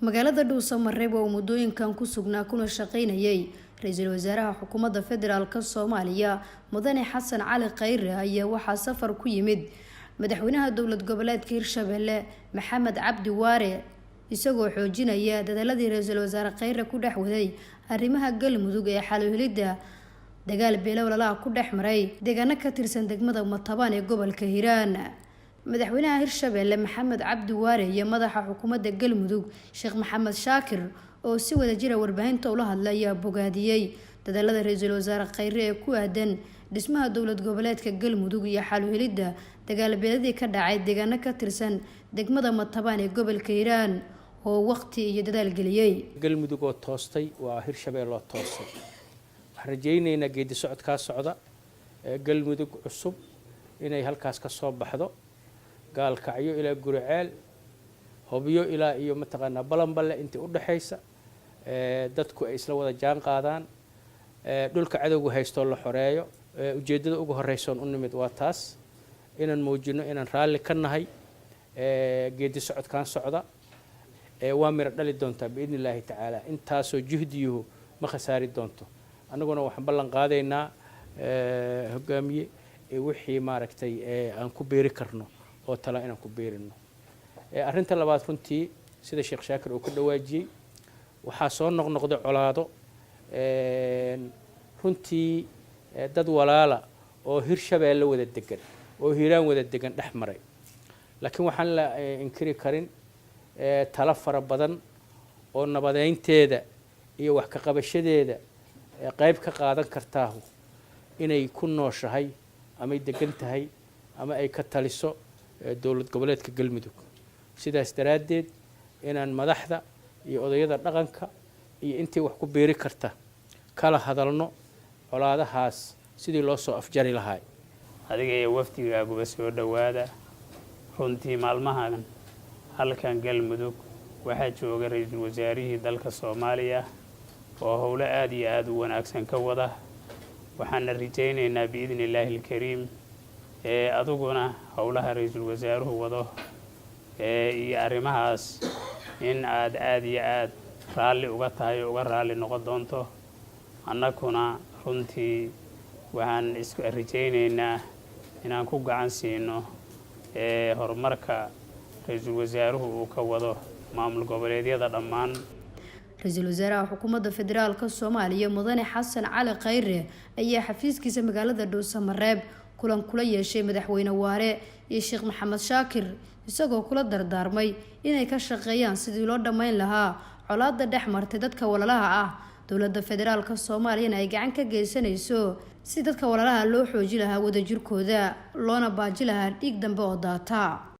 magaalada Dhuusamareeb oo muddooyinkan ku sugnaa kuna shaqeynayay ra'iisul wasaaraha xukuumadda federaalka Soomaaliya Mudane Xasan Cali Khayre ayaa waxaa safar ku yimid madaxweynaha dowlad goboleedka Hirshabelle Maxamed Cabdi Waare isagoo xoojinaya dadaaladii ra'iisul wasaare Khayre ku dhaxwaday arrimaha galmudug ee xal u helidda dagaal beelowlaha ku dhaxmaray deegaano ka tirsan degmada Matabaan ee gobolka Hiiraan. madaxweynaha Hirshabelle Maxamed Cabdi Waare iyo madaxa xukuumadda galmudug Sheekh Maxamed Shaakir oo si wada jira warbaahinta ula hadlay ayaa bogaadiyay dadaalada ra'iisul wasaare Khayre ee ku aadan dhismaha dowlad goboleedka galmudug iyo xal u helidda dagaal beeladii ka dhacay deegaano ka tirsan degmada Matabaan ee gobolka Hiiraan oo waqti iyo dadaal geliyay. galmudug oo toostay waa Hirshabelle oo toostay. waxaan rajaynaynaa geedi socodka socda galmudug cusub inay halkaas ka soo baxdo gaalkacyo ilaa Guriceel hobyo ilaa iyo mataqaana balanballe intii u dhaxaysa dadku ay isla wada jaan qaadaan dhulka cadawga haysto la xoreeyo ujeedada ugu horeysa oo nimid waa taas inaan muujino inaan raalli ka nahay geedi socodkan socda waa mira dhali doonta biidnillaahi tacaala intaasoo juhdiyuhu ma khasaari doonto anaguna waxaan ballan qaadaynaa hogaamiye wixii maaragtay aan ku beeri karno oo tala inaan ku beerino. arrinta labaad runtii sida Sheekh Shaakir uu ku dhawaajiyay waxaa soo noqnoqday colaado runtii dad walaala oo Hirshabelle wada degan oo Hiiraan wada degan dhaxmaray laakiin waxaan la inkiri karin tala fara badan oo nabadeynteeda iyo wax ka qabashadeeda qayb ka qaadan kartaa inay ku nooshahay ama degan tahay ama ay ka taliso dowlad goboleedka galmudug. sidaas daraadeed inaan madaxda iyo odayada dhaqanka iyo intii wax ku beeri karta kala hadalno colaadahaas sidii loo soo afjari lahaa. adiga iyo wafdigaaguba soo dhawaada runtii maalmahan halkan galmudug waxaa jooga ra'iisul wasaarihii dalka Soomaaliya oo howlo aad iyo aad u wanaagsan ka wada waxaan rajaynaynaa biidnillaahi kariim aduguna howlaha ra'iisul wasaaruhu wado iyo arrimahaas in aad iyo aad raalli uga tahay uga raalli noqon doonto annaguna runtii waxaan isku rajaynaynaa inaan ku gacan siino horumarka ra'iisul wasaaruhu uu ka wado maamul goboleedyada dhammaan. ra'iisul wasaaraha xukuumadda federaalka Soomaaliya Mudane Xasan Cali Khayre ayaa xafiiskiisa magaalada Dhuusamareeb kulan kula yeeshay madaxweyne Waare iyo Sheekh Maxamed Shaakir isagoo kula dardaarmay inay ka shaqeeyaan sidii loo dhameyn lahaa colaadda dhexmartay dadka walaalaha ah. dowladda federaalka Soomaaliya ay gacan ka geysanayso si dadka walaalaha loo xoojin lahaa wadajirkooda loona baaji lahaa dhiig dambe oo daata.